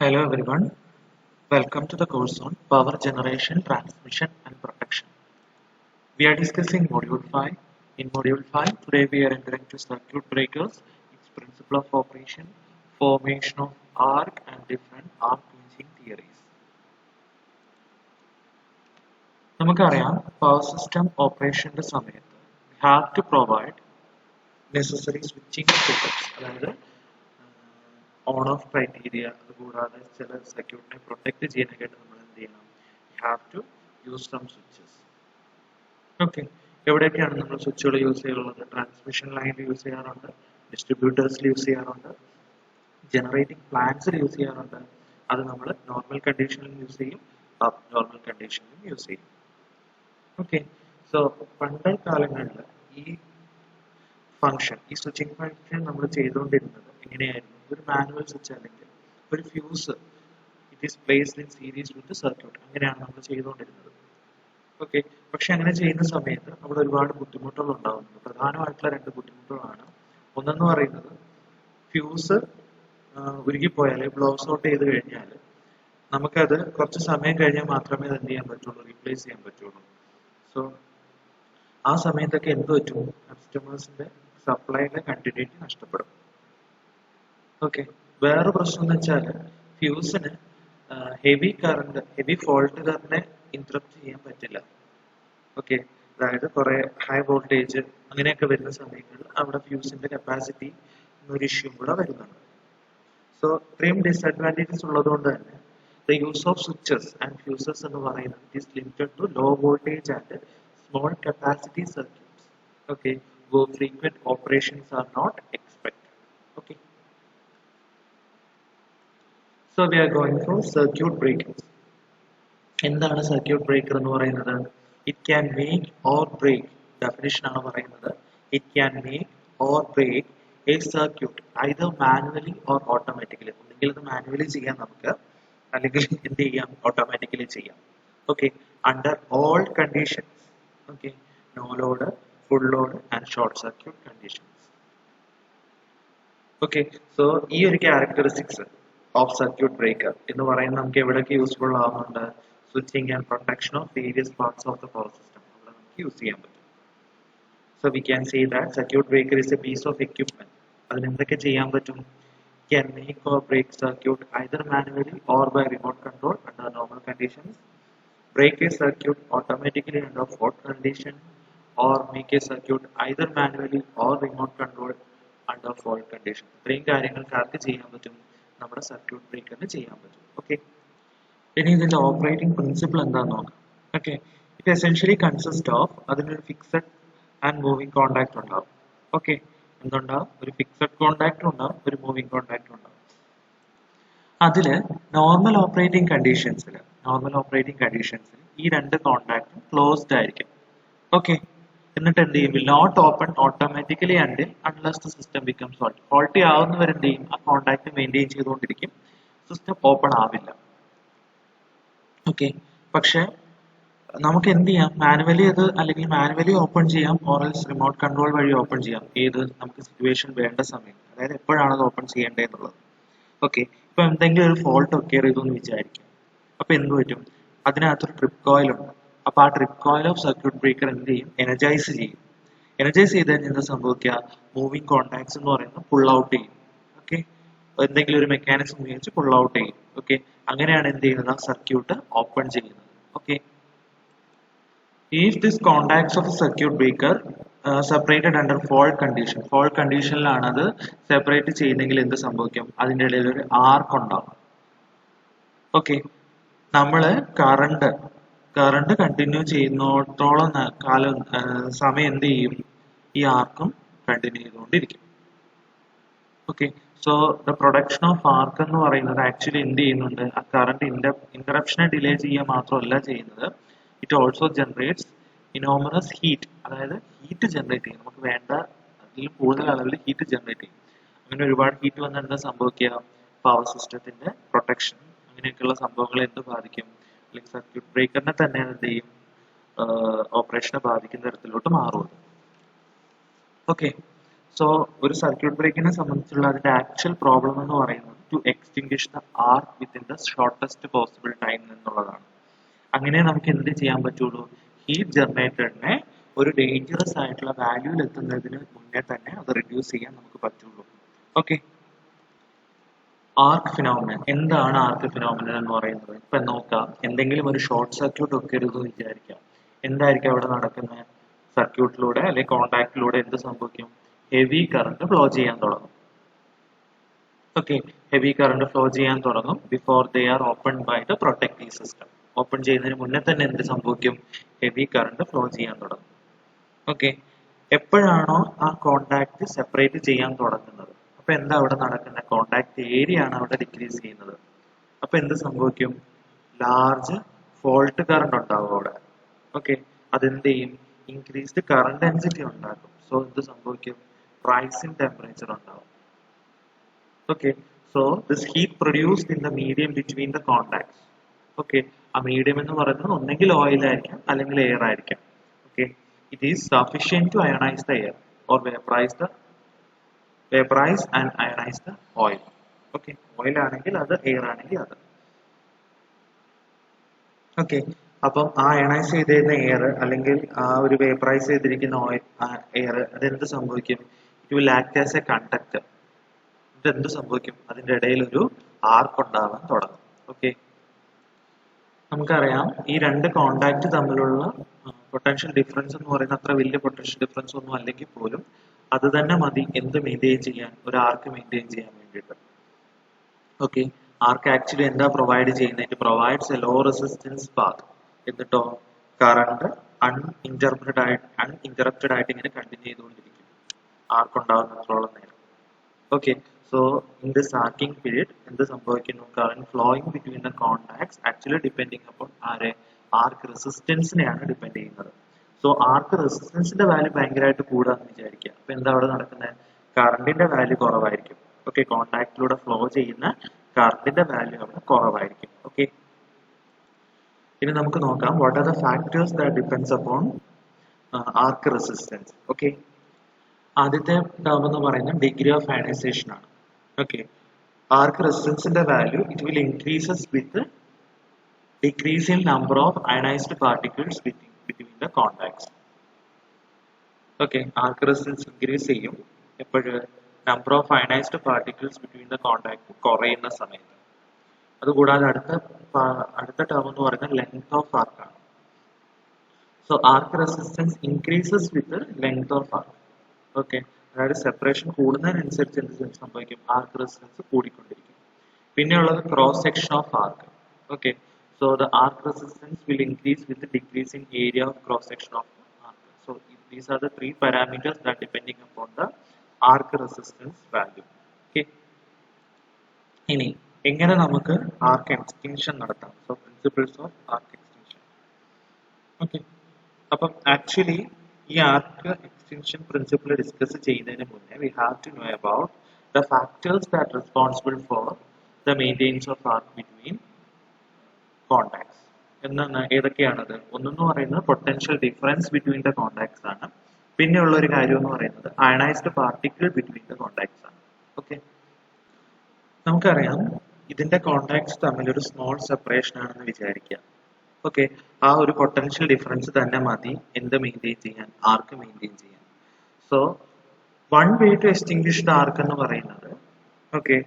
Hello everyone, welcome to the course on Power Generation, Transmission and Protection. We are discussing Module 5. In Module 5, today we are entering to circuit breakers, its principle of operation, formation of arc and different arc quenching theories. നമുക്കറിയാം power system ഓപ്പറേഷന്റെ സമയത്ത് we have to provide necessary switching setups, അതായത് on off criteria അതുകൂടാതെ ചില സർക്യൂട്ടിനെ protect ചെയ്യാനായിട്ട് നമ്മൾ എന്ത് ചെയ്യണം have to use some switches. Okay, എവിടെയൊക്കെയാണ് നമ്മൾ സ്വിച്ചുകൾ യൂസ് ചെയ്യാറുള്ളത്? ട്രാൻസ്മിഷൻ ലൈനിൽ യൂസ് ചെയ്യാറുണ്ട്, ഡിസ്ട്രിബ്യൂട്ടേഴ്സിൽ യൂസ് ചെയ്യാറുണ്ട്, ജനറേറ്റിംഗ് പ്ലാന്റ്സിൽ യൂസ് ചെയ്യാറുണ്ട്. അത് നമ്മൾ നോർമൽ കണ്ടീഷനിലും യൂസ് ചെയ്യും, അബ് നോർമൽ കണ്ടീഷനിലും യൂസ് ചെയ്യും. ഓക്കെ, സോ പണ്ട് കാലങ്ങളിൽ ഈ സ്വിച്ചിങ് ഫംഗ്ഷൻ നമ്മൾ ചെയ്തുകൊണ്ടിരുന്നത് എങ്ങനെയായിരുന്നു? ഒരു മാനുവൽ സ്വിച്ച് അല്ലെങ്കിൽ ഒരു fuse it is placed in series with circuit, അങ്ങനെയാണ് നമ്മൾ ചെയ്തുകൊണ്ടിരുന്നത്. ഓക്കെ, പക്ഷെ അങ്ങനെ ചെയ്യുന്ന സമയത്ത് അവിടെ ഒരുപാട് ബുദ്ധിമുട്ടുകൾ ഉണ്ടാകുന്നുണ്ട്. പ്രധാനമായിട്ടുള്ള രണ്ട് ബുദ്ധിമുട്ടുകളാണ്. ഒന്നെന്ന് പറയുന്നത് ഫ്യൂസ് ഉരുകിപ്പോയാൽ ബ്ലോസ് ഔട്ട് ചെയ്ത് കഴിഞ്ഞാൽ നമുക്കത് കുറച്ച് സമയം കഴിഞ്ഞാൽ മാത്രമേ അത് എന്ത് ചെയ്യാൻ പറ്റുള്ളൂ, റീപ്ലേസ് ചെയ്യാൻ പറ്റുള്ളൂ. സോ ആ സമയത്തൊക്കെ എന്ത് പറ്റും? കസ്റ്റമേഴ്സിന്റെ സപ്ലൈയുടെ കണ്ടിന്യൂറ്റി നഷ്ടപ്പെടും. ഓക്കെ, വേറെ പ്രശ്നം എന്ന് വെച്ചാൽ ഫ്യൂസിന് ഹെവി ഫോൾട്ട് കറന്റിനെ ഇന്ററപ്റ്റ് ചെയ്യാൻ പറ്റില്ല. ഓക്കെ, അതായത് കുറെ ഹൈ വോൾട്ടേജ് അങ്ങനെയൊക്കെ വരുന്ന സമയങ്ങളിൽ അവിടെ ഫ്യൂസിന്റെ കപ്പാസിറ്റി എന്നൊരു ഇഷ്യൂ കൂടെ വരുന്നുണ്ട്. സോ ഇത്രയും ഡിസ്അഡ്വാൻറ്റേജസ് ഉള്ളതുകൊണ്ട് തന്നെ the use of switches and fuses എന്ന് പറയുന്നത് it is limited to low voltage and small capacity circuits. Okay, where frequent operations are not expected. Okay, so we are going for circuit breakers. എന്താണ് circuit breaker എന്ന് പറയുന്നത്? It can make or break, definition ആണ് പറയുന്നത്. It can make or break a circuit either manually or automatically. ഒന്നുകിൽ ഇത് manually ചെയ്യാം നമുക്ക്, അല്ലെങ്കിൽ എന്ത് ചെയ്യാം, ഓട്ടോമാറ്റിക്കലി ചെയ്യാം. Okay, under all conditions. Okay, no load, full load and short circuit conditions. Okay, so ഈ ഒരു ക്യാരക്ടറിസ്റ്റിക്സ് ഓഫ് സർക്യൂട്ട് ബ്രേക്കർ എന്ന് പറയുന്നത് നമുക്ക് എവിടെയൊക്കെ യൂസ്ഫുൾ ആവുന്നുണ്ട്? Switching and protection of various parts of the power system അവിടെ നമുക്ക് യൂസ് ചെയ്യാൻ പറ്റും. So we can say that circuit breaker is a piece of equipment. അതിന് എന്തൊക്കെ ചെയ്യാൻ പറ്റും? Can make or break circuit either manually or by remote control under normal conditions, break a circuit automatically under fault condition, or make a circuit either manually or remote control under fault condition. ഇത്രയും കാര്യങ്ങൾക്ക് ആർക്ക് ചെയ്യാൻ പറ്റും? നമ്മുടെ circuit ബ്രേക്കറിന് ചെയ്യാൻ പറ്റും. Okay, ഇനി ഇതിന്റെ operating principle എന്താന്ന് നോക്കാം. Okay, it essentially consist of, അതിനൊരു ഫിക്സഡ് ആൻഡ് മൂവിങ് കോണ്ടാക്ട് ഉണ്ടാവും. ഓക്കെ, എന്തുണ്ടാവും? ഒരു ഫിക്സഡ് കോണ്ടാക്ട് ഉണ്ടാവും, ഒരു മൂവിങ് കോണ്ടാക്ട് ഉണ്ടാവും. അതില് നോർമൽ ഓപ്പറേറ്റിംഗ് കണ്ടീഷൻസിൽ ഈ രണ്ട് കോണ്ടാക്റ്റും ക്ലോസ്ഡ് ആയിരിക്കും. ഓക്കെ, എന്നിട്ട് എന്ത് ചെയ്യും? Not open automatically and unless the system becomes faulty. Faulty ആവുന്നവരെ എന്ത് ചെയ്യും? ആ കോണ്ടാക്ട് മെയിൻറ്റെയിൻ ചെയ്തുകൊണ്ടിരിക്കും, സിസ്റ്റം ഓപ്പൺ ആവില്ല. ഓക്കെ, പക്ഷെ നമുക്ക് എന്ത് ചെയ്യാം? മാനുവലി അത്, അല്ലെങ്കിൽ മാനുവലി ഓപ്പൺ ചെയ്യാം, ഓറൽസ് റിമോട്ട് കൺട്രോൾ വഴി ഓപ്പൺ ചെയ്യാം. ഏത് നമുക്ക് സിറ്റുവേഷൻ വേണ്ട സമയം, അതായത് എപ്പോഴാണ് അത് ഓപ്പൺ ചെയ്യേണ്ടതെന്നുള്ളത്. ഓക്കെ, ഇപ്പൊ എന്തെങ്കിലും ഒരു ഫോൾട്ട് ഒക്കെയർ ചെയ്തെന്ന് വിചാരിക്കും. അപ്പൊ എന്ത് പറ്റും? അതിനകത്തൊരു ട്രിപ്പ് കോയിൽ ഉണ്ട്. അപ്പൊ ആ trip coil of circuit breaker എന്ത് ചെയ്യും? എനർജൈസ് ചെയ്യും. എനർജൈസ് ചെയ്ത് കഴിഞ്ഞാൽ എന്താ സംഭവിക്കുക? മൂവിങ് കോണ്ടാക്ട്സ് എന്ന് പറയുന്നത് പുൾ ഔട്ട് ചെയ്യും. ഓക്കെ, എന്തെങ്കിലും ഒരു മെക്കാനിസം ഉപയോഗിച്ച് പുൾ ഔട്ട് ചെയ്യും. ഓക്കെ, അങ്ങനെയാണ് എന്ത് ചെയ്യുന്നത്? ആ സർക്യൂട്ട് ഓപ്പൺ ചെയ്യുന്നത്. Okay, if this contacts of a circuit breaker separated under fault കണ്ടീഷനിലാണ് അത് സെപ്പറേറ്റ് ചെയ്യുന്നെങ്കിൽ എന്ത് സംഭവിക്കും? അതിൻ്റെ ഇടയിൽ ഒരു ആർക്ക് ഉണ്ടാവും. ഓക്കെ, നമ്മള് കറണ്ട് കണ്ടിന്യൂ ചെയ്യുന്നിടത്തോളം സമയം എന്ത് ചെയ്യും? ഈ ആർക്കും കണ്ടിന്യൂ ചെയ്തുകൊണ്ടിരിക്കും. Okay, so the production of arc എന്ന് പറയുന്നത് ആക്ച്വലി എന്ത് ചെയ്യുന്നുണ്ട്? ആ കറണ്ട് ഇന്ററപ്ഷനെ ഡിലേ ചെയ്യുക മാത്രമല്ല ചെയ്യുന്നത്, ഇറ്റ് ഓൾസോ ജനറേറ്റ്സ് ഇനോമറസ് ഹീറ്റ്, അതായത് ഹീറ്റ് ജനറേറ്റ് ചെയ്യും. നമുക്ക് വേണ്ട അതിലും കൂടുതൽ അളവിൽ ഹീറ്റ് ജനറേറ്റ് ചെയ്യും. അങ്ങനെ ഒരുപാട് ഹീറ്റ് വന്നാൽ എന്താ സംഭവിക്കുക? പവർ സിസ്റ്റത്തിന്റെ പ്രൊട്ടക്ഷൻ അങ്ങനെയൊക്കെയുള്ള സംഭവങ്ങളെ എന്ത് ബാധിക്കും? അല്ലെങ്കിൽ സർക്യൂട്ട് ബ്രേക്കറിനെ തന്നെ എന്ത് ചെയ്യും? ഓപ്പറേഷനെ ബാധിക്കുന്ന തരത്തിലോട്ട് മാറും. ഓക്കെ, സോ ഒരു സർക്യൂട്ട് ബ്രേക്കിനെ സംബന്ധിച്ചുള്ള അതിന്റെ ആക്ച്വൽ പ്രോബ്ലം എന്ന് പറയുന്നത് to extinguish the arc within the shortest possible time എന്നുള്ളതാണ്. അങ്ങനെ നമുക്ക് എന്ത് ചെയ്യാൻ പറ്റുള്ളൂ? ഹീറ്റ് ജനറേറ്ററിനെ ഒരു ഡേഞ്ചറസ് ആയിട്ടുള്ള വാല്യൂവിൽ എത്തുന്നതിന് മുന്നേ തന്നെ അത് റിഡ്യൂസ് ചെയ്യാൻ നമുക്ക് പറ്റുള്ളൂ. ഓക്കെ, ആർക്ക് ഫിനോമിനൻ. എന്താണ് ആർക്ക് ഫിനോമിനൻ എന്ന് പറയുന്നത്? ഇപ്പൊ നോക്കാം, എന്തെങ്കിലും ഒരു ഷോർട്ട് സർക്യൂട്ട് ഒക്കെ ഇരുന്ന് വിചാരിക്കാം. എന്തായിരിക്കും അവിടെ നടക്കുന്നത്? സർക്യൂട്ടിലൂടെ അല്ലെങ്കിൽ കോണ്ടാക്റ്റിലൂടെ എന്ത് സംഭവിക്കും? ഹെവി കറണ്ട് ഫ്ലോ ചെയ്യാൻ തുടങ്ങും. ഓക്കെ, ഹെവി കറണ്ട് ഫ്ലോ ചെയ്യാൻ തുടങ്ങും before they are open by the protective system. Open ചെയ്യുന്നതിന് മുന്നേ തന്നെ എന്ത് സംഭവിക്കും? ഹെവി കറണ്ട് ഫ്ലോ ചെയ്യാൻ തുടങ്ങും. ഓക്കെ, എപ്പോഴാണോ ആ കോണ്ടാക്ട് സെപ്പറേറ്റ് ചെയ്യാൻ തുടങ്ങുന്നത്, അപ്പൊ എന്താ അവിടെ നടക്കുന്നത്? കോണ്ടാക്ട് ഏരിയ ആണ് അവിടെ ഡിക്രീസ് ചെയ്യുന്നത്. അപ്പൊ എന്ത് സംഭവിക്കും? ലാർജ് ഫോൾട്ട് കറണ്ട് ഉണ്ടാവും അവിടെ. ഓക്കെ, അതെന്ത് ചെയ്യും? ഇൻക്രീസ്ഡ് കറണ്ട് ഡെൻസിറ്റി ഉണ്ടാക്കും. സോ എന്ത് സംഭവിക്കും? റൈസ് ഇൻ ടെമ്പറേച്ചർ ഉണ്ടാവും. Okay, so this heat produced in the medium between the contacts. Okay, ആ മീഡിയം എന്ന് പറയുന്നത് ഒന്നെങ്കിൽ ഓയിൽ ആയിരിക്കാം അല്ലെങ്കിൽ എയർ ആയിരിക്കാം. Okay, it is sufficient to ionize the air or vaporize and ionize the oil. Okay, oil ആണെങ്കിൽ അത്, air ആണെങ്കിൽ അത്. Okay, അപ്പം ആ അയണൈസ് ചെയ്തിരുന്ന എയർ അല്ലെങ്കിൽ ആ ഒരു വേപ്പറൈസ് ചെയ്തിരിക്കുന്ന ഓയിൽ എയർ അതെന്ത് സംഭവിക്കും? It will act as A conductor. ഇതെന്ത് സംഭവിക്കും? അതിന്റെ ഇടയിൽ ഒരു ആർക്ക് ഉണ്ടാവാൻ തുടങ്ങും. ഓക്കെ, നമുക്കറിയാം ഈ രണ്ട് കോണ്ടാക്ട് തമ്മിലുള്ള പൊട്ടൻഷ്യൽ ഡിഫറൻസ് എന്ന് പറയുന്നത് അത്ര വലിയ പൊട്ടൻഷ്യൽ ഡിഫറൻസ് ഒന്നും അല്ലെങ്കിൽ പോലും അത് തന്നെ മതി എന്ത് മെയിൻറ്റെയിൻ ചെയ്യാൻ, ഒരു ആർക്ക് മെയിൻറ്റെയിൻ ചെയ്യാൻ വേണ്ടിയിട്ട്. ഓക്കെ, ആർക്ക് ആക്ച്വലി എന്താ പ്രൊവൈഡ് ചെയ്യുന്നത്? It provides a low resistance path. എന്നിട്ടോ കറണ്ട് അൺഇന്ററപ്റ്റഡ് ആയിട്ട് ഇങ്ങനെ കണ്ടിന്യൂ ചെയ്തുകൊണ്ടിരിക്കും ആർക്ക് ഉണ്ടാകുന്നത്രത്തോളം നേരം. Okay, so in this arcing period എന്ത് സംഭവിക്കുന്നു? current flowing between the contacts actually depending upon arc resistance നെയാണ് ഡിപ്പെൻഡ് ചെയ്യുന്നത്. സോ ആർക്ക് റെസിസ്റ്റൻസിന്റെ വാല്യൂ ഭയങ്കരമായിട്ട് കൂടാന്ന് വിചാരിക്കുക. അപ്പൊ എന്താ അവിടെ നടക്കുന്നത്? കറണ്ടിന്റെ വാല്യൂ കുറവായിരിക്കും. ഓക്കെ, കോണ്ടാക്റ്റിലൂടെ ഫ്ലോ ചെയ്യുന്ന കറണ്ടിന്റെ വാല്യൂ അവിടെ കുറവായിരിക്കും. ഓക്കെ, ഇനി നമുക്ക് നോക്കാം what are the factors that depends upon arc resistance. Okay, ആദ്യത്തെ ടേം എന്ന് പറയുന്നത് ഡിഗ്രി ഓഫ് അയണൈസേഷൻ ആണ്. ഓക്കെ, ആർക്ക് റെസിസ്റ്റൻസിന്റെ value it will increases with decrease in number of ionised particles between the contacts. Okay, arc resistance increase ചെയ്യും എപ്പോഴും number of ionised particles between the contact കുറയുന്ന സമയത്ത്. അതുകൂടാതെ അടുത്ത ടേം എന്ന് പറയുന്നത് ലെങ്ത് ഓഫ് ആർക്ക് ആണ്. So arc resistance increases with length of arc. Okay, അതായത് സെപ്പറേഷൻ കൂടുന്നതിനനുസരിച്ച് എന്ത് സംഭവിക്കും? ആർക്ക് റെസിസ്റ്റൻസ് കൂടിക്കൊണ്ടിരിക്കും. പിന്നെയുള്ളത് cross section of arc. Okay, so the arc resistance will increase with decreasing area of cross section of arc. So these are the three parameters that depending upon the arc resistance value. Okay, ഇനി എങ്ങനെ നമുക്ക് ആർക്ക് extinction നടത്താം? So principles of arc extinction. Okay, അപ്പം actually ഈ ആർക്ക് extinction principle discuss ചെയ്യുന്നതിന് മുന്നേ we have to know about the factors that are responsible for the maintenance of arc between contacts. എന്നാണ് ഏതൊക്കെയാണത്? ഒന്നെന്ന് പറയുന്നത് potential difference between the contacts ആണ്. പിന്നെയുള്ള ഒരു കാര്യം എന്ന് പറയുന്നത് ionised particle between the contacts ആണ്. ഓക്കെ, നമുക്കറിയാം ഇതിന്റെ കോണ്ടാക്ട്സ് തമ്മിൽ ഒരു സ്മോൾ സെപ്പറേഷൻ ആണെന്ന് വിചാരിക്കുക. ഓക്കെ, ആ ഒരു പൊട്ടൻഷ്യൽ ഡിഫറൻസ് തന്നെ മതി എന്ത് മെയിൻറ്റെയിൻ ചെയ്യാൻ? ആർക്ക് മെയിൻറ്റെയിൻ ചെയ്യാൻ. So one way to extinguish the arc എന്ന് പറയുന്നത് okay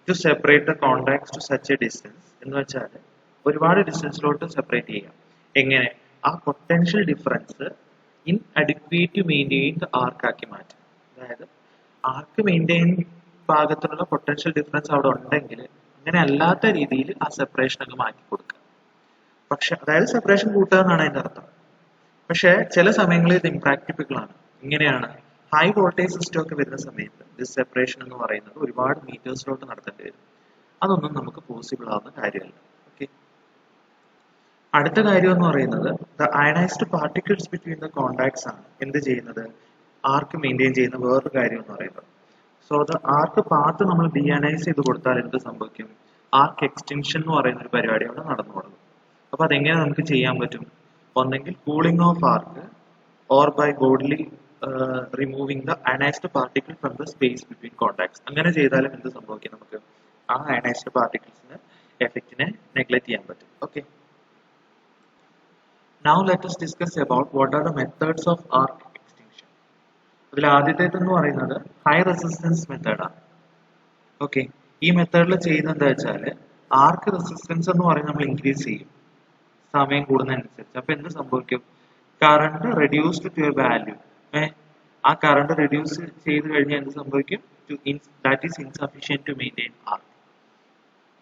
to separate the contacts to such a distance എന്ന് വെച്ചാൽ ഒരുപാട് ഡിസ്റ്റൻസിലോട്ട് സെപ്പറേറ്റ് ചെയ്യാം. എങ്ങനെ? ആ potential difference inadequate to maintain the arc ആക്കി മാറ്റും. അതായത് ആർക്ക് മെയിൻറ്റെയിൻ ഭാഗത്തിനുള്ള പൊട്ടൻഷ്യൽ ഡിഫറൻസ് അവിടെ ഉണ്ടെങ്കിൽ അങ്ങനെ അല്ലാത്ത രീതിയിൽ ആ സെപ്പറേഷൻ അങ്ങ് മാറ്റി കൊടുക്കുക. പക്ഷെ അതായത് സെപ്പറേഷൻ കൂട്ടുക എന്നാണ് അതിന്റെ അർത്ഥം. പക്ഷെ ചില സമയങ്ങളിൽ ഇത് ഇംപ്രാക്ടിക്കൽ ആണ്. ഇങ്ങനെയാണ് ഹൈ വോൾട്ടേജ് സിസ്റ്റം ഒക്കെ വരുന്ന സമയത്ത് ദിസ് സെപ്പറേഷൻ എന്ന് പറയുന്നത് ഒരുപാട് മീറ്റേഴ്സിലോട്ട് നടത്തേണ്ടി വരും. അതൊന്നും നമുക്ക് പോസിബിൾ ആവുന്ന കാര്യമല്ല. ഓക്കെ, അടുത്ത കാര്യം എന്ന് പറയുന്നത് the ionised particles between the contacts ആണ് എന്ത് ചെയ്യുന്നത്? ആർക്ക് മെയിൻറ്റെയിൻ ചെയ്യുന്ന വേറൊരു കാര്യം എന്ന് പറയുന്നത്. സോ ദ ആർക്ക് പാത്ത് നമ്മൾ ഡിഅയണൈസ് ചെയ്ത് കൊടുത്താൽ എന്ത് സംഭവിക്കും? ആർക്ക് എക്സ്റ്റൻഷൻ എന്ന് പറയുന്ന ഒരു പരിപാടി അവിടെ നടന്നു തുടങ്ങും. അപ്പൊ അതെങ്ങനെ നമുക്ക് ചെയ്യാൻ പറ്റും? ഒന്നെങ്കിൽ cooling of arc or by bodily removing the ionised particle from the space between contacts. അങ്ങനെ ചെയ്താലും എന്ത് സംഭവിക്കും? നമുക്ക് ആ അയണൈസ്ഡ് പാർട്ടിക്കിൾസിന് എഫക്റ്റിനെ നെഗ്ലക്ട് ചെയ്യാൻ പറ്റും. Okay, now let us discuss about what are the methods of arc extinction. അതിൽ ആദ്യത്തേതെന്ന് പറയുന്നത് ഹൈ റെസിസ്റ്റൻസ് മെത്തേഡാണ്. ഓക്കെ, ഈ മെത്തേഡിൽ ചെയ്യുന്നത് എന്താ വെച്ചാൽ ആർക്ക് റെസിസ്റ്റൻസ് എന്ന് പറയുന്നത് നമ്മൾ ഇൻക്രീസ് ചെയ്യും സമയം കൂടുന്നതനുസരിച്ച്. അപ്പൊ എന്ത് സംഭവിക്കും? Current reduced to a value. ആ കറണ്ട് റെഡ്യൂസ് ചെയ്ത് കഴിഞ്ഞാൽ എന്ത് സംഭവിക്കും? That is insufficient to maintain arc.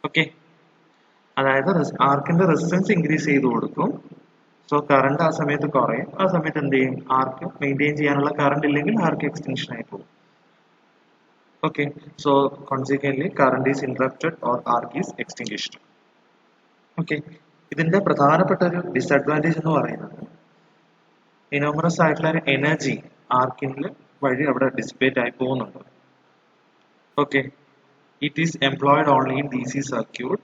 Okay, അതായത് ആർക്കിന്റെ റെസിസ്റ്റൻസ് ഇൻക്രീസ് ചെയ്ത് കൊടുക്കും. സോ കറണ്ട് ആ സമയത്ത് കുറയും. ആ സമയത്ത് എന്ത് ചെയ്യും? ആർക്ക് മെയിൻറ്റെയിൻ ചെയ്യാനുള്ള കറണ്ട് ഇല്ലെങ്കിൽ ആർക്ക് എക്സ്റ്റൻഷൻ ആയി പോകും. Okay, so consequently current is interrupted or arc is extinguished. Okay, ഇതിന്റെ പ്രധാനപ്പെട്ട ഒരു ഡിസഡ്വാൻറ്റേജ് എന്ന് പറയുന്നത് ഇനോമറസ് ആയിട്ടുള്ള എനർജി ആർക്കിന്റെ വഴി അവിടെ ഡിസിപ്പേറ്റ് ആയി പോകുന്നുണ്ട്. Okay, it is employed only in DC circuit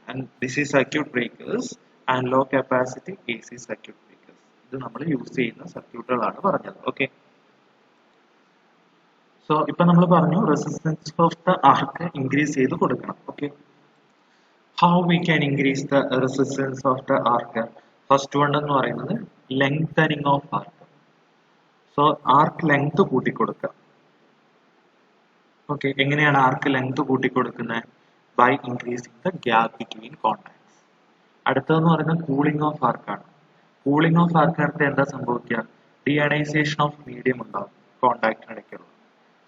and DC circuit breakers and low capacity AC circuit breakers. ഇത് നമ്മൾ യൂസ് ചെയ്യുന്ന സർക്യൂട്ടുകളാണ് പറഞ്ഞത്. ഓക്കെ, സോ ഇപ്പൊ നമ്മൾ പറഞ്ഞു resistance of the arc increase ചെയ്ത് കൊടുക്കണം. Okay, how we can increase the resistance of the arc? First one എന്ന് പറയുന്നത് lengthening of arc. So arc length കൂട്ടിക്കൊടുക്കുക. ഓക്കെ, എങ്ങനെയാണ് ആർക്ക് ലെങ്ത് കൂട്ടിക്കൊടുക്കുന്നത്? By increasing the gap between contacts. അടുത്തതെന്ന് പറയുന്നത് cooling of ആർക്കാണ്. കൂളിംഗ് ഓഫ് ആർക്കകത്ത് എന്താ സംഭവിക്കുക? ഡിയണൈസേഷൻ ഓഫ് മീഡിയം ഉണ്ടാവും കോണ്ടാക്റ്റിനിടയ്ക്കുള്ള.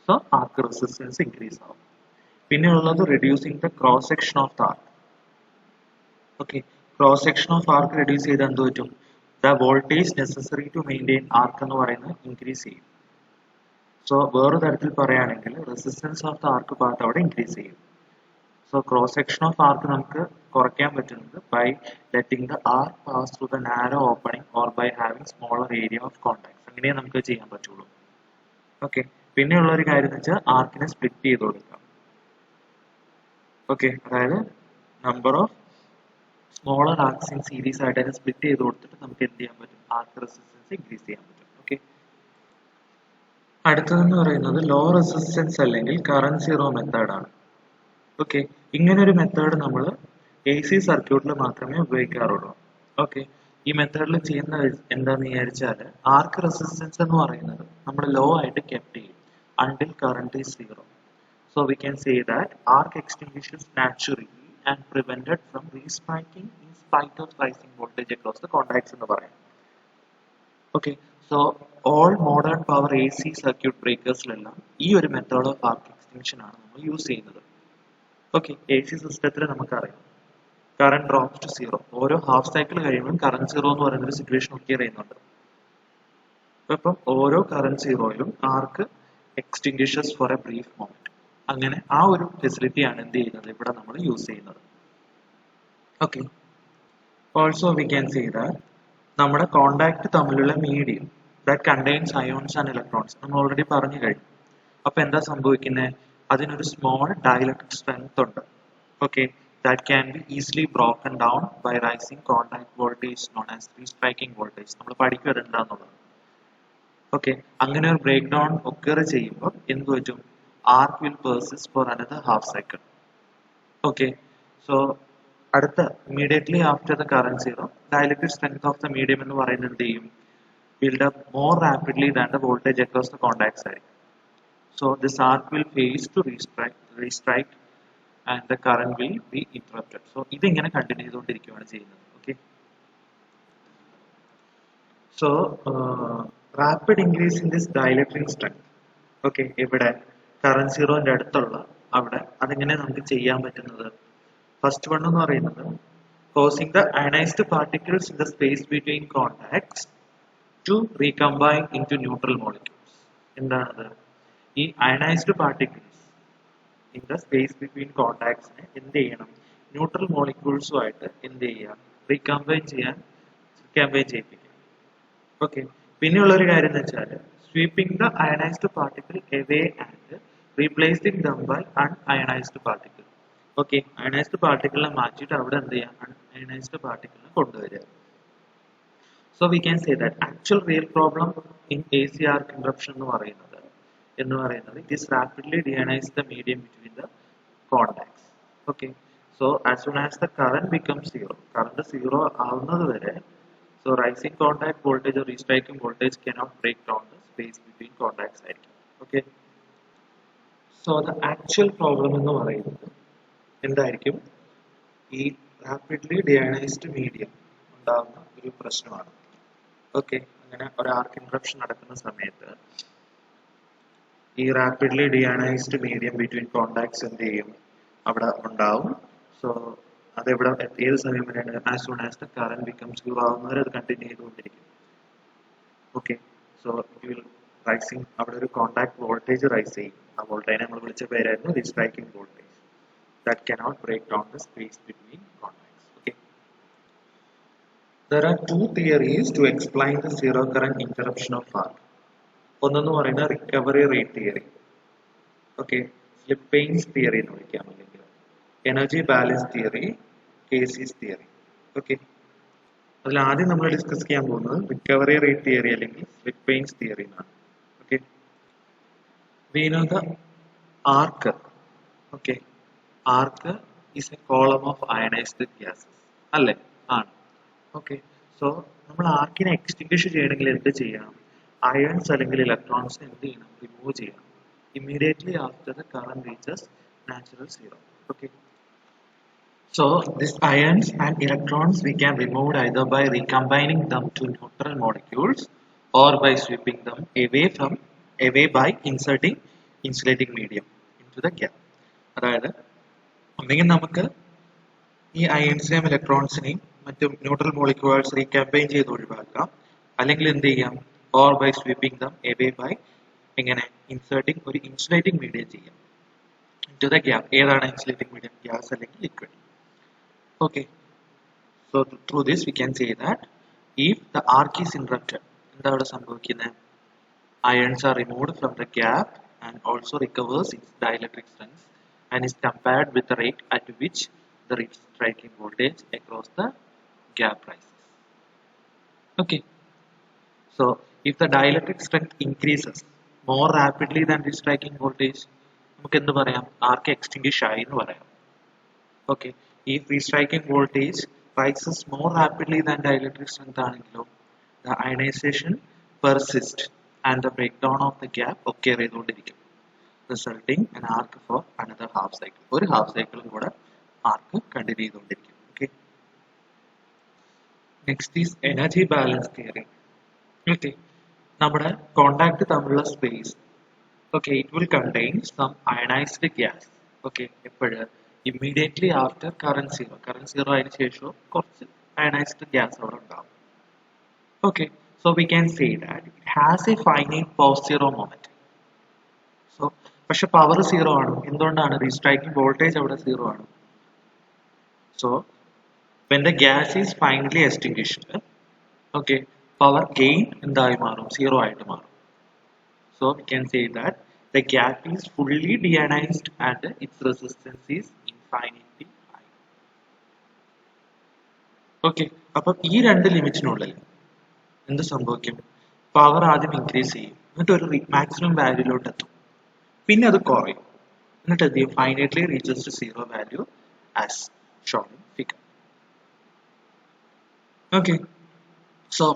സോ ആർക്ക് റെസിസ്റ്റൻസ് ഇൻക്രീസ് ആവും. പിന്നെ ഉള്ളത് reducing the cross section of the arc. Okay, cross section of arc reduce ചെയ്ത് എന്ത് പറ്റും? The voltage necessary to maintain arc എന്ന് പറയുന്നത് ഇൻക്രീസ് ചെയ്യും. സോ വേറൊരു തരത്തിൽ പറയുകയാണെങ്കിൽ resistance of the arc part അവിടെ ഇൻക്രീസ് ചെയ്യും. So cross section of arc നമുക്ക് കുറയ്ക്കാൻ പറ്റുന്നത് by letting the arc pass through the narrow opening or by having smaller area of contacts. അങ്ങനെയേ നമുക്ക് ചെയ്യാൻ പറ്റുള്ളൂ. ഓക്കെ, പിന്നെയുള്ള ഒരു കാര്യം എന്ന് വെച്ചാൽ ആർക്കിനെ സ്പ്ലിറ്റ് ചെയ്ത് കൊടുക്കാം. ഓക്കെ, അതായത് number of smaller arcs in series ആയിട്ട് അതിനെ സ്പ്ലിറ്റ് ചെയ്ത് കൊടുത്തിട്ട് നമുക്ക് എന്ത് ചെയ്യാൻ പറ്റും? ആർക്ക് റെസിസ്റ്റൻസ് ഇൻക്രീസ് ചെയ്യാൻ പറ്റും. ഓക്കെ, അടുത്തതെന്ന് പറയുന്നത് ലോ റെസിസ്റ്റൻസ് അല്ലെങ്കിൽ കറന്റ് സീറോ മെത്തേഡാണ്. ഓക്കെ, ഇങ്ങനെ ഒരു മെത്തേഡ് നമ്മൾ AC സർക്യൂട്ടിൽ മാത്രമേ ഉപയോഗിക്കാറുള്ളൂ. ഓക്കെ, ഈ മെത്തേഡിൽ ചെയ്യുന്ന എന്താന്ന് വിചാരിച്ചാൽ ആർക്ക് റെസിസ്റ്റൻസ് എന്ന് പറയുന്നത് നമ്മൾ ലോ ആയിട്ട് കെപ്റ്റ് ചെയ്യും until current is zero. So we can say that arc extinguishes naturally and prevented from respiking in spite of rising voltage across the contacts എന്ന് പറയാം. Okay, so all modern power AC circuit breakersലെല്ലാം ഈ ഒരു method of arc extinction ആണ് നമ്മൾ use ചെയ്യുന്നത്. Okay, AC സിസ്റ്റത്തിൽ നമുക്കറിയാം current drops to zero. ഓരോ ഹാഫ് സൈക്കിൾ കഴിയുമ്പോൾ കറന്റ് സീറോ എന്ന് പറയുന്ന ഒരു സിറ്റുവേഷൻ ഒക്കിയർ ചെയ്യുന്നുണ്ട്. അപ്പം ഓരോ കറന്റ് സീറോയിലും arc extinguishes for a brief moment. അങ്ങനെ ആ ഒരു ഫെസിലിറ്റിയാണ് എന്ത് ചെയ്യുന്നത് ഇവിടെ നമ്മൾ യൂസ് ചെയ്യുന്നത്. Okay, also we can say that നമ്മുടെ കോണ്ടാക്ട് തമ്മിലുള്ള medium that contains ions and electrons നമ്മൾ ഓൾറെഡി പറഞ്ഞു കഴിഞ്ഞു. അപ്പൊ എന്താ സംഭവിക്കുന്നത്? അതിനൊരു സ്മോൾ ഡൈഇലക്ട്രിക് സ്ട്രെങ്ത് ഉണ്ട്. Okay, that can be easily broken down by rising contact voltage known as respiking voltage. നമ്മൾ പഠിക്കുക എന്താന്നുള്ളത്. ഓക്കെ, അങ്ങനെ ഒരു ബ്രേക്ക് ഡൗൺ ഒക്കർ ചെയ്യുമ്പോൾ എന്ത് പറ്റും? Arc will persist for another half cycle. Okay, so അടുത്ത immediately after the current zero dielectric strength of the medium എന്ന് പറയുന്നത് എന്ത് ചെയ്യും? Build up more rapidly than the voltage across the contacts ആയിരിക്കും. So this arc will fail to restrike and the current will be interrupted. So ഇതിങ്ങനെ continue ചെയ്തുകൊണ്ടിരിക്കുകയാണ് ചെയ്യുന്നത്. Okay, so rapid increase in this dielectric strength. Okay, ഇവിടെ current സീറോന്റെ അടുത്തുള്ള അവിടെ അതെങ്ങനെ നമുക്ക് ചെയ്യാൻ പറ്റുന്നത്? ഫസ്റ്റ് വൺ എന്ന് പറയുന്നത് causing the ionized particles in the space between contacts to recombine into neutral molecules. എന്താണത്? ഈ ionised particles in the space between contacts എന്ത് ചെയ്യണം? ന്യൂട്രൽ മോളിക്യൂൾസുമായിട്ട് എന്ത് ചെയ്യാം? റീകമ്പൈൻ ചെയ്യിപ്പിക്കാം. ഓക്കെ, പിന്നെയുള്ള ഒരു കാര്യം എന്ന് വെച്ചാൽ sweeping the ionised particle away and replacing them by unionised particle. Okay, ionised പാർട്ടിക്കിളിനെ മാറ്റിയിട്ട് അവിടെ എന്ത് ചെയ്യാം? അൺഅയണൈസ്ഡ് പാർട്ടിക്കിളിനെ കൊണ്ടുവരിക. So we can say that actual real problem in AC arc interruption എന്ന് പറയുന്നത് it is rapidly deionizes the medium between the contacts. Okay, so as soon as the current becomes zero, current zero ആവുന്നത് വരെ, so rising contact voltage or restriking voltage cannot break down the space between contacts ആയിരിക്കും. Okay, so the actual problem എന്ന് പറയുന്നത് എന്തായിരിക്കും? ഈ rapidly deionised medium ഉണ്ടാകുന്ന ഒരു പ്രശ്നമാണ്. ഓക്കെ, അങ്ങനെ ഒരു ആർക്ക് ഇൻട്രപ്ഷൻ നടക്കുന്ന സമയത്ത് ഈ rapidly deionised medium between contacts എന്ത് ചെയ്യും? അവിടെ ഉണ്ടാവും. സോ അതെവിടെ ഏത് സമയം വരെയാണ്? As soon as the current becomes zero ആവുന്നവരെ അത് കണ്ടിന്യൂ ചെയ്തുകൊണ്ടിരിക്കും. Okay, so it will rising, അവിടെ ഒരു കോണ്ടാക്ട് വോൾട്ടേജ് റൈസ് ചെയ്യും. ആ വോൾട്ടേജിനെ നമ്മൾ വിളിച്ച പേരായിരുന്നു റിസ്ട്രൈക്കിംഗ് voltage. That cannot break down the space between contacts. Okay. There are two theories to explain the zero current interruption of arc. ഒന്നെന്ന് പറയുന്നത് recovery rate theory. Okay, Slepian's theory എന്ന് വിളിക്കാം, അല്ലെങ്കിൽ energy balance theory, Cassie's theory. Okay, അതിൽ ആദ്യം നമ്മൾ discuss ചെയ്യാൻ പോകുന്നത് റിക്കവറി റേറ്റ് തിയറി അല്ലെങ്കിൽ സ്ലിപ്പെയിൻസ് തിയറി എന്നാണ്. Okay, we know the arc. Okay, arc is A column of ionised gases അല്ലേ? ആണ്. ഓക്കെ, സോ നമ്മൾ ആർക്കിനെ എക്സ്റ്റിങ്ക്വിഷ് ചെയ്യണമെങ്കിൽ എന്ത് ചെയ്യണം? അയൺസ് അല്ലെങ്കിൽ ഇലക്ട്രോൺസ് എന്ത് ചെയ്യണം? റിമൂവ് ചെയ്യണം immediately after the current reaches natural zero. Okay, so these ions and electrons we can remove either by recombining them to neutral molecules or by sweeping them away by inserting insulating medium into the gap. അതായത് ഒന്നെങ്കിൽ നമുക്ക് ഈ അയൺസിനെയും ഇലക്ട്രോൺസിനെയും മറ്റും neutral molecules recombine ചെയ്ത് ഒഴിവാക്കാം, അല്ലെങ്കിൽ എന്ത് ചെയ്യാം? Or by sweeping them away by എങ്ങനെ? ഇൻസേർട്ടിംഗ് ഒരു ഇൻസുലേറ്റിംഗ് മീഡിയം ചെയ്യാം ഇൻടു ദ ഗ്യാപ്പ്. ഏതാണ് ഇൻസുലേറ്റിംഗ് മീഡിയം? ഗ്യാസ് അല്ലെങ്കിൽ liquid. Okay, so through this we can say that if the arc is interrupted, എന്താ അവിടെ സംഭവിക്കുന്നത്? Ions are removed from the gap and also recovers its dielectric strength and is compared with the rate at which the striking voltage across the gap rises. Okay, so if the dielectric strength increases more rapidly than the striking voltage, നമുക്ക് എന്ത് പറയാം? ആർക്ക് extinguish ആയി എന്ന് പറയാം. Okay, if the striking voltage rises more rapidly than dielectric strength ആണെങ്കിലോ the ionization persists and the breakdown of the gap occur ചെയ്തുകൊണ്ടിരിക്കും, resulting an arc for another half cycle. ഒരു half സൈക്കിളും കൂടെ ആർക്ക് കണ്ടിന്യൂ ചെയ്തുകൊണ്ടിരിക്കും. Okay, next is energy balance theory. Okay, നമ്മുടെ contact തമ്മിലുള്ള space, okay, it will contain some ionized gas. Okay, എപ്പോഴും immediately after current zero ആയതിനു ശേഷം കുറച്ച് അയണൈസ്ഡ് ഗ്യാസ് അവിടെ ഉണ്ടാവും. Okay, so we can say that it has A finite power zero moment. So പക്ഷെ power zero ആണ്. എന്തുകൊണ്ടാണ്? Restriking voltage അവിടെ സീറോ ആണ്. So when the gas is finally extinguished, okay, power gain എന്തായി മാറും? Zero ആയിട്ട് മാറും. So we can say that the gap is fully deionized and its resistance is infinitely high. Okay, അപ്പം ഈ രണ്ട് ലിമിറ്റിനുള്ളിൽ എന്ത് സംഭവിക്കും? പവർ ആദ്യം ഇൻക്രീസ് ചെയ്യും, എന്നിട്ട് ഒരു മാക്സിമം വാല്യൂലോട്ട് എത്തും, പിന്നെ അത് കുറയും, എന്നിട്ട് എന്ത് ചെയ്യും? Finitely reaches to zero value as shown in figure. Okay, so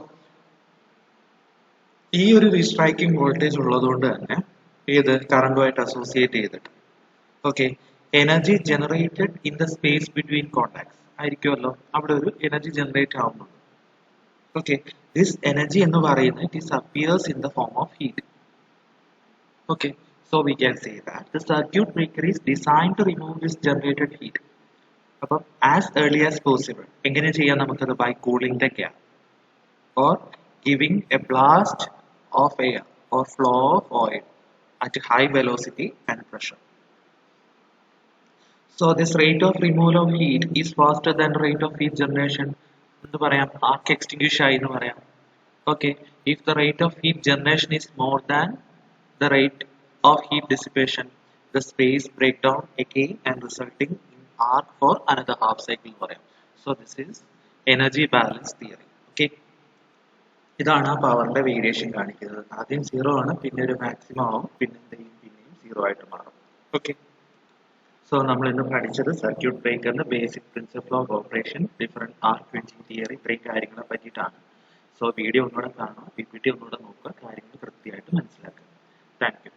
ഈ ഒരു റീസ്ട്രൈക്കിംഗ് വോൾട്ടേജ് ഉള്ളതുകൊണ്ട് തന്നെ ഏത് കറണ്ടുമായിട്ട് അസോസിയേറ്റ് ചെയ്തിട്ട്, okay, energy generated in the space between contacts ആയിരിക്കുമല്ലോ, അവിടെ ഒരു എനർജി ജനറേറ്റ് ആവുന്നുണ്ട്. ഓക്കെ, ദിസ് എനർജി എന്ന് പറയുന്നത് it is appears in the form of heat. Okay, so we can say that the circuit breaker is design to remove this generated heat. അപ്പം as early as possible എങ്ങനെ ചെയ്യാം നമുക്കത്? By cooling the gas or giving a blast of air or flow of oil at high velocity and pressure. So this rate of removal of heat is faster than rate of heat generation. എന്ത് പറയാം? ആർക്ക് extinguish ആയി എന്ന് പറയാം. Okay, if the rate of heat generation is more than the rate of heat dissipation, the space breakdown again and resulting in arc for another half cycle എന്ന് പറയാം. So this is energy balance theory. Okay, ഇതാണ് ആ പവറിന്റെ variation കാണിക്കുന്നത്. ആദ്യം zero ആണ്, പിന്നെ ഒരു മാക്സിമം ആവും, പിന്നെ എന്ത് ചെയ്യും? പിന്നെയും സീറോ ആയിട്ട് മാറും. ഓക്കെ, സോ നമ്മൾ ഇന്ന് പഠിച്ചത് സർക്യൂട്ട് ബ്രേക്കറിന്റെ basic principle of operation, different arc ട്വന്റിങ് തിയറി, ഇത്രയും കാര്യങ്ങളെ പറ്റിയിട്ടാണ്. സോ വീഡിയോ ഒന്നുകൂടെ കാണുക, PPT ഒന്നുകൂടെ നോക്കുക, കാര്യങ്ങൾ കൃത്യമായിട്ട് മനസ്സിലാക്കുക. Thank you.